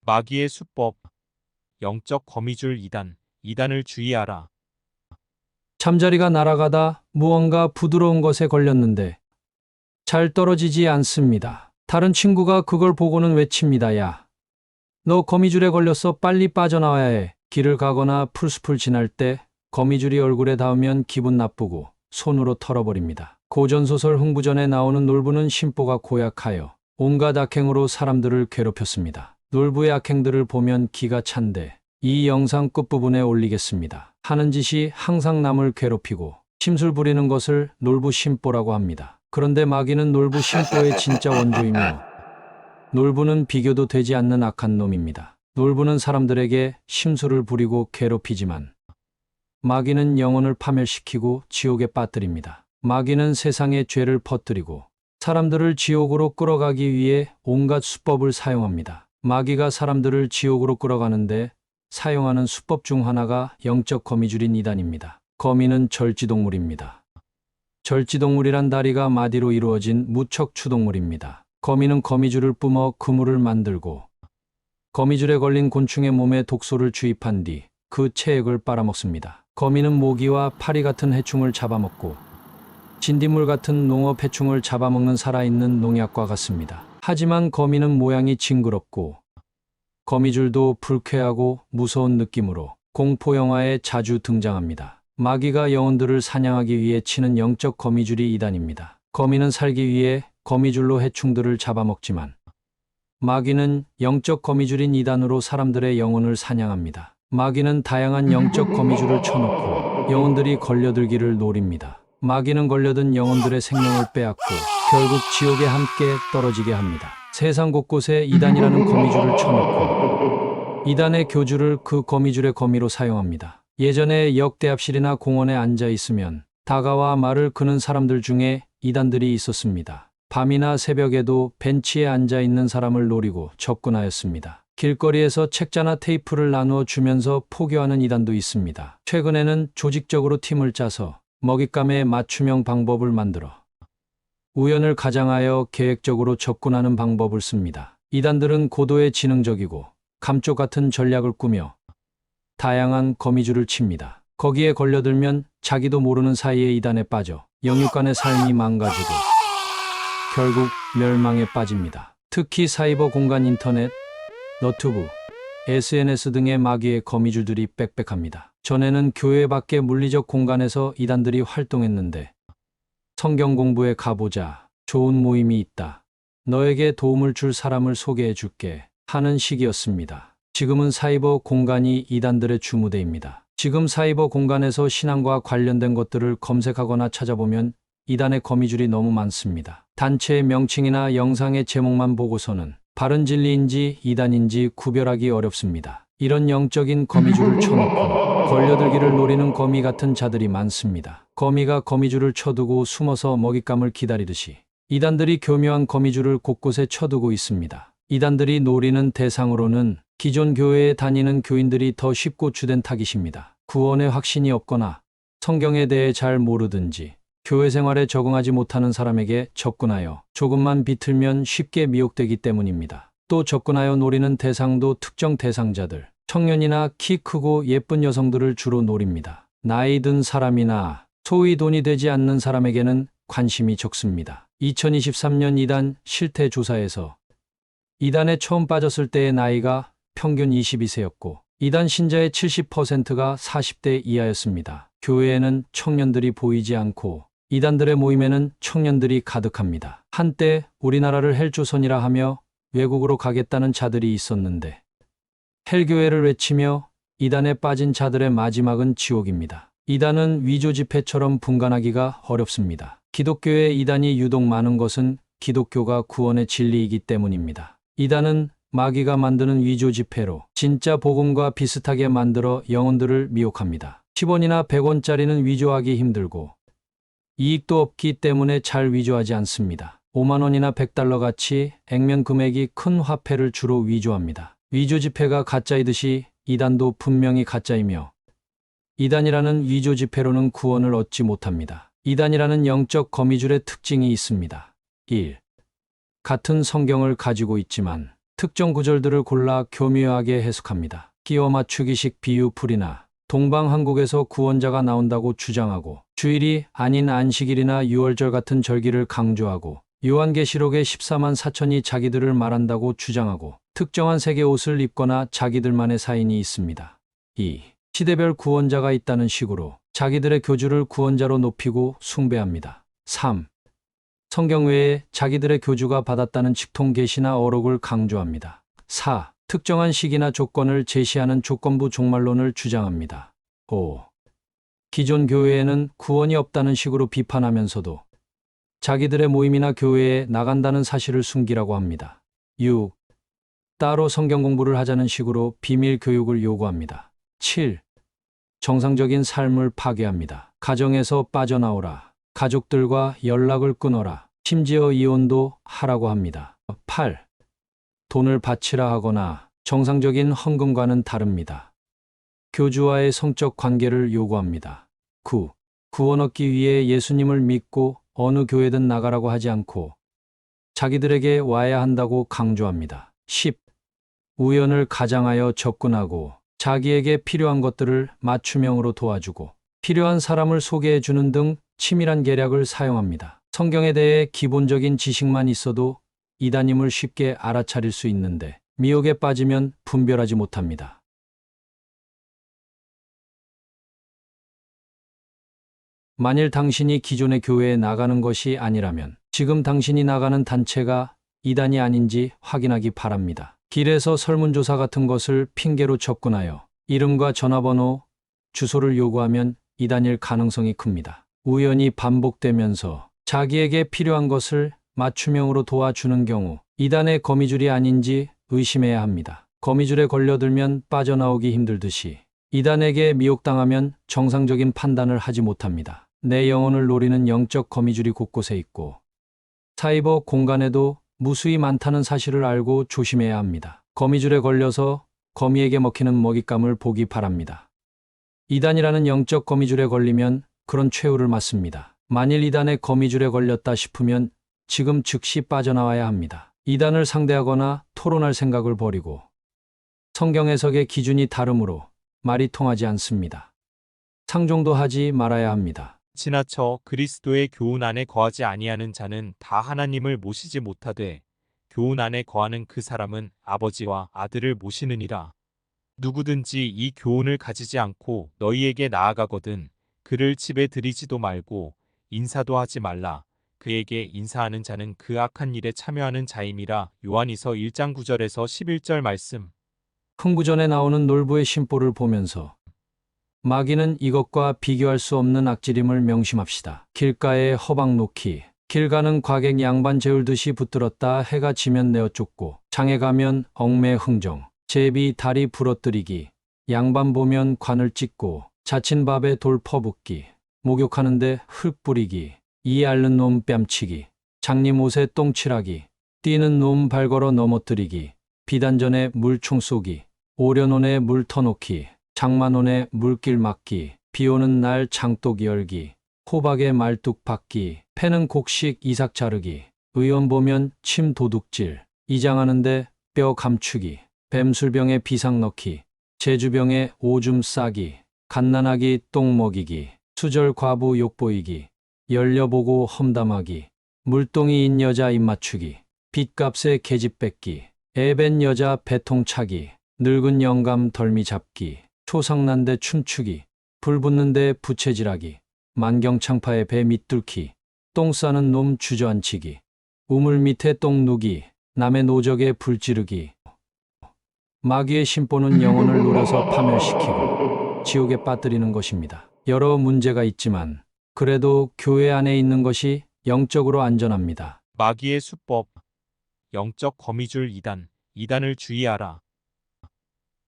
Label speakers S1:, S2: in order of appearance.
S1: 마귀의 수법, 영적 거미줄 2단, 2단을 주의하라.
S2: 잠자리가 날아가다 무언가 부드러운 것에 걸렸는데 잘 떨어지지 않습니다. 다른 친구가 그걸 보고는 외칩니다. 야, 너 거미줄에 걸렸어. 빨리 빠져나와야 해. 길을 가거나 풀숲을 지날 때 거미줄이 얼굴에 닿으면 기분 나쁘고 손으로 털어버립니다. 고전소설 흥부전에 나오는 놀부는 심보가 고약하여 온갖 악행으로 사람들을 괴롭혔습니다. 놀부의 악행들을 보면 기가 찬데 이 영상 끝부분에 올리겠습니다. 하는 짓이 항상 남을 괴롭히고 심술 부리는 것을 놀부 심보라고 합니다. 그런데 마귀는 놀부 심보의 진짜 원조이며 놀부는 비교도 되지 않는 악한 놈입니다. 놀부는 사람들에게 심술을 부리고 괴롭히지만 마귀는 영혼을 파멸시키고 지옥에 빠뜨립니다. 마귀는 세상에 죄를 퍼뜨리고 사람들을 지옥으로 끌어가기 위해 온갖 수법을 사용합니다. 마귀가 사람들을 지옥으로 끌어가는데 사용하는 수법 중 하나가 영적 거미줄인 이단입니다. 거미는 절지동물입니다. 절지동물이란 다리가 마디로 이루어진 무척추동물입니다. 거미는 거미줄을 뿜어 그물을 만들고 거미줄에 걸린 곤충의 몸에 독소를 주입한 뒤 그 체액을 빨아먹습니다. 거미는 모기와 파리 같은 해충을 잡아먹고 진딧물 같은 농업 해충을 잡아먹는 살아있는 농약과 같습니다. 하지만 거미는 모양이 징그럽고 거미줄도 불쾌하고 무서운 느낌으로 공포 영화에 자주 등장합니다. 마귀가 영혼들을 사냥하기 위해 치는 영적 거미줄이 이단입니다. 거미는 살기 위해 거미줄로 해충들을 잡아먹지만 마귀는 영적 거미줄인 이단으로 사람들의 영혼을 사냥합니다. 마귀는 다양한 영적 거미줄을 쳐놓고 영혼들이 걸려들기를 노립니다. 마귀는 걸려든 영혼들의 생명을 빼앗고 결국 지옥에 함께 떨어지게 합니다. 세상 곳곳에 이단이라는 거미줄을 쳐놓고 이단의 교주를 그 거미줄의 거미로 사용합니다. 예전에 역대합실이나 공원에 앉아 있으면 다가와 말을 거는 사람들 중에 이단들이 있었습니다. 밤이나 새벽에도 벤치에 앉아 있는 사람을 노리고 접근하였습니다. 길거리에서 책자나 테이프를 나누어 주면서 포교하는 이단도 있습니다. 최근에는 조직적으로 팀을 짜서 먹잇감의 맞춤형 방법을 만들어 우연을 가장하여 계획적으로 접근하는 방법을 씁니다. 이단들은 고도의 지능적이고 감쪽 같은 전략을 꾸며 다양한 거미줄을 칩니다. 거기에 걸려들면 자기도 모르는 사이에 이단에 빠져 영육간의 삶이 망가지고 결국 멸망에 빠집니다. 특히 사이버 공간 인터넷, 너튜브, SNS 등의 마귀의 거미줄들이 빽빽합니다. 전에는 교회 밖의 물리적 공간에서 이단들이 활동했는데 성경 공부에 가보자. 좋은 모임이 있다. 너에게 도움을 줄 사람을 소개해 줄게. 하는 시기였습니다. 지금은 사이버 공간이 이단들의 주무대입니다. 지금 사이버 공간에서 신앙과 관련된 것들을 검색하거나 찾아보면 이단의 거미줄이 너무 많습니다. 단체의 명칭이나 영상의 제목만 보고서는 바른 진리인지 이단인지 구별하기 어렵습니다. 이런 영적인 거미줄을 쳐놓고 걸려들기를 노리는 거미 같은 자들이 많습니다. 거미가 거미줄을 쳐두고 숨어서 먹잇감을 기다리듯이 이단들이 교묘한 거미줄을 곳곳에 쳐두고 있습니다. 이단들이 노리는 대상으로는 기존 교회에 다니는 교인들이 더 쉽고 주된 타깃입니다. 구원에 확신이 없거나 성경에 대해 잘 모르든지 교회 생활에 적응하지 못하는 사람에게 접근하여 조금만 비틀면 쉽게 미혹되기 때문입니다. 또 접근하여 노리는 대상도 특정 대상자들, 청년이나 키 크고 예쁜 여성들을 주로 노립니다. 나이 든 사람이나 소위 돈이 되지 않는 사람에게는 관심이 적습니다. 2023년 이단 실태조사에서 이단에 처음 빠졌을 때의 나이가 평균 22세였고 이단 신자의 70%가 40대 이하였습니다. 교회에는 청년들이 보이지 않고 이단들의 모임에는 청년들이 가득합니다. 한때 우리나라를 헬조선이라 하며 외국으로 가겠다는 자들이 있었는데 헬교회를 외치며 이단에 빠진 자들의 마지막은 지옥입니다. 이단은 위조 지폐처럼 분간하기가 어렵습니다. 기독교에 이단이 유독 많은 것은 기독교가 구원의 진리이기 때문입니다. 이단은 마귀가 만드는 위조 지폐로 진짜 복음과 비슷하게 만들어 영혼들을 미혹합니다. 10원이나 100원짜리는 위조하기 힘들고 이익도 없기 때문에 잘 위조하지 않습니다. 5만 원이나 100달러 같이 액면 금액이 큰 화폐를 주로 위조합니다. 위조 지폐가 가짜이듯이 이단도 분명히 가짜이며 이단이라는 위조 지폐로는 구원을 얻지 못합니다. 이단이라는 영적 거미줄의 특징이 있습니다. 1. 같은 성경을 가지고 있지만 특정 구절들을 골라 교묘하게 해석합니다. 끼워 맞추기식 비유풀이나 동방한국에서 구원자가 나온다고 주장하고 주일이 아닌 안식일이나 유월절 같은 절기를 강조하고 요한계시록의 14만 4천이 자기들을 말한다고 주장하고 특정한 색의 옷을 입거나 자기들만의 사인이 있습니다. 2. 시대별 구원자가 있다는 식으로 자기들의 교주를 구원자로 높이고 숭배합니다. 3. 성경 외에 자기들의 교주가 받았다는 직통 계시나 어록을 강조합니다. 4. 특정한 시기나 조건을 제시하는 조건부 종말론을 주장합니다. 5. 기존 교회에는 구원이 없다는 식으로 비판하면서도 자기들의 모임이나 교회에 나간다는 사실을 숨기라고 합니다. 6. 따로 성경 공부를 하자는 식으로 비밀 교육을 요구합니다. 7. 정상적인 삶을 파괴합니다. 가정에서 빠져나오라. 가족들과 연락을 끊어라. 심지어 이혼도 하라고 합니다. 8. 돈을 바치라 하거나 정상적인 헌금과는 다릅니다. 교주와의 성적 관계를 요구합니다. 9. 구원 얻기 위해 예수님을 믿고 어느 교회든 나가라고 하지 않고 자기들에게 와야 한다고 강조합니다. 10. 우연을 가장하여 접근하고 자기에게 필요한 것들을 맞춤형으로 도와주고 필요한 사람을 소개해 주는 등 치밀한 계략을 사용합니다. 성경에 대해 기본적인 지식만 있어도 이단임을 쉽게 알아차릴 수 있는데 미혹에 빠지면 분별하지 못합니다. 만일 당신이 기존의 교회에 나가는 것이 아니라면 지금 당신이 나가는 단체가 이단이 아닌지 확인하기 바랍니다. 길에서 설문조사 같은 것을 핑계로 접근하여 이름과 전화번호, 주소를 요구하면 이단일 가능성이 큽니다. 우연히 반복되면서 자기에게 필요한 것을 맞춤형으로 도와주는 경우 이단의 거미줄이 아닌지 의심해야 합니다. 거미줄에 걸려들면 빠져나오기 힘들듯이 이단에게 미혹당하면 정상적인 판단을 하지 못합니다. 내 영혼을 노리는 영적 거미줄이 곳곳에 있고 사이버 공간에도 무수히 많다는 사실을 알고 조심해야 합니다. 거미줄에 걸려서 거미에게 먹히는 먹잇감을 보기 바랍니다. 이단이라는 영적 거미줄에 걸리면 그런 최후를 맞습니다. 만일 이단의 거미줄에 걸렸다 싶으면 지금 즉시 빠져나와야 합니다. 이단을 상대하거나 토론할 생각을 버리고 성경 해석의 기준이 다르므로 말이 통하지 않습니다. 상종도 하지 말아야 합니다.
S1: 지나쳐 그리스도의 교훈 안에 거하지 아니하는 자는 다 하나님을 모시지 못하되 교훈 안에 거하는 그 사람은 아버지와 아들을 모시느니라. 누구든지 이 교훈을 가지지 않고 너희에게 나아가거든 그를 집에 들이지도 말고 인사도 하지 말라. 그에게 인사하는 자는 그 악한 일에 참여하는 자임이라. 요한이서 1장 9절에서 11절 말씀.
S2: 흥부전에 나오는 놀부의 심보를 보면서 마귀는 이것과 비교할 수 없는 악질임을 명심합시다. 길가에 허방 놓기, 길 가는 과객 양반 재울듯이 붙들었다 해가 지면 내어 쫓고, 장에 가면 얽매 흥정, 제비 다리 부러뜨리기, 양반 보면 관을 찢고, 자친 밥에 돌 퍼붓기, 목욕하는데 흙 뿌리기, 이 앓는 놈 뺨치기, 장님 옷에 똥칠하기, 뛰는 놈 발걸어 넘어뜨리기, 비단전에 물총 쏘기, 오련원에 물 터놓기, 장만원에 물길 막기, 비오는 날 장독 열기, 호박에 말뚝 박기, 패는 곡식 이삭 자르기, 의원 보면 침 도둑질, 이장하는데 뼈 감추기, 뱀술병에 비상 넣기, 제주병에 오줌 싸기, 갓난아기 똥 먹이기, 수절 과부 욕 보이기, 열려보고 험담하기, 물동이인 여자 입 맞추기, 빚값에 계집 뺏기, 애벤 여자 배통 차기, 늙은 영감 덜미 잡기, 초상난데 춤추기, 불 붙는데 부채질하기, 만경창파에 배 밑뚫기, 똥 싸는 놈 주저앉히기, 우물 밑에 똥 누기, 남의 노적에 불 지르기. 마귀의 심보는 영혼을 노려서 파멸시키고 지옥에 빠뜨리는 것입니다. 여러 문제가 있지만 그래도 교회 안에 있는 것이 영적으로 안전합니다.
S1: 마귀의 수법. 영적 거미줄 이단. 이단을 주의하라.